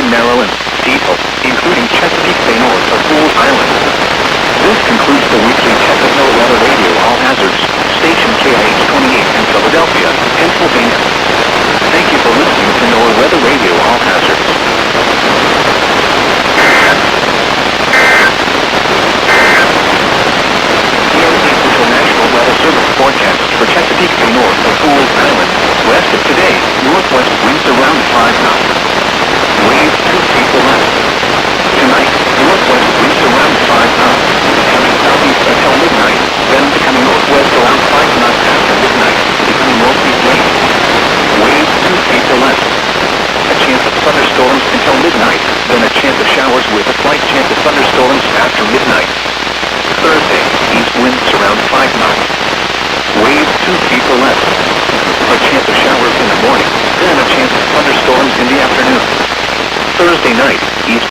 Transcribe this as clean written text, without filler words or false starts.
narrow and steep, including Chesapeake Bay north of Fool's Island. This concludes the weekly Chesapeake Weather Radio All Hazards, station KIH28 in Philadelphia, Pennsylvania. Thank you for listening to NOAA Weather Radio All Hazards. National Weather Service forecast for Chesapeake Bay north of Fool's Island. West of today, northwest winds around 5 knots. Waves 2 feet or less. Tonight, northwest winds around 5 knots. Coming southeast until midnight, then becoming northwest around 5 knots after midnight, becoming northeast winds. Waves 2 feet or less. A chance of thunderstorms until midnight, then a chance of showers with a slight chance of thunderstorms after midnight. Thursday, east winds around 5 knots. Waves 2 feet or less. A chance of showers in the morning, then a chance of thunderstorms in the afternoon. Thursday night, east